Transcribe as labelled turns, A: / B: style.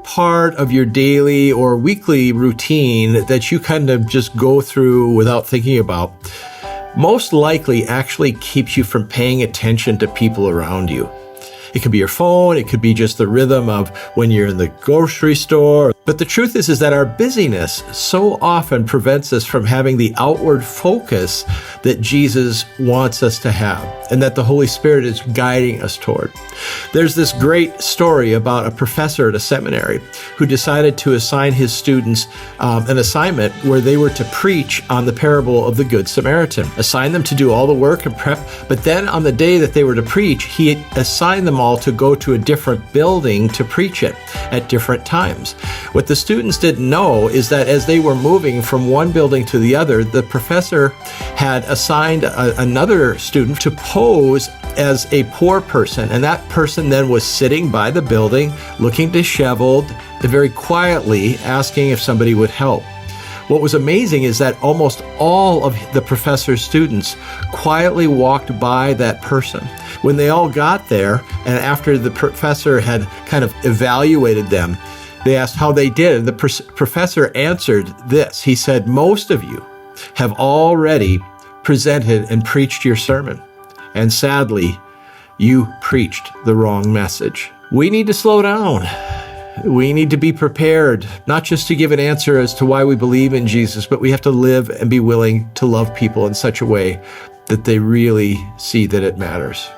A: part of your daily or weekly routine that you kind of just go through without thinking about, most likely actually keeps you from paying attention to people around you. It could be your phone, it could be just the rhythm of when you're in the grocery store. But the truth is that our busyness so often prevents us from having the outward focus that Jesus wants us to have and that the Holy Spirit is guiding us toward. There's this great story about a professor at a seminary who decided to assign his students an assignment where they were to preach on the parable of the Good Samaritan. Assign them to do all the work and prep, but then on the day that they were to preach, he assigned them all to go to a different building to preach it at different times. What the students didn't know is that as they were moving from one building to the other, the professor had assigned another student to pose as a poor person, and that person then was sitting by the building, looking disheveled, and very quietly asking if somebody would help. What was amazing is that almost all of the professor's students quietly walked by that person. When they all got there, and after the professor had kind of evaluated them, they asked how they did. The professor answered this. He said, "Most of you have already presented and preached your sermon. And sadly, you preached the wrong message." We need to slow down. We need to be prepared, not just to give an answer as to why we believe in Jesus, but we have to live and be willing to love people in such a way that they really see that it matters.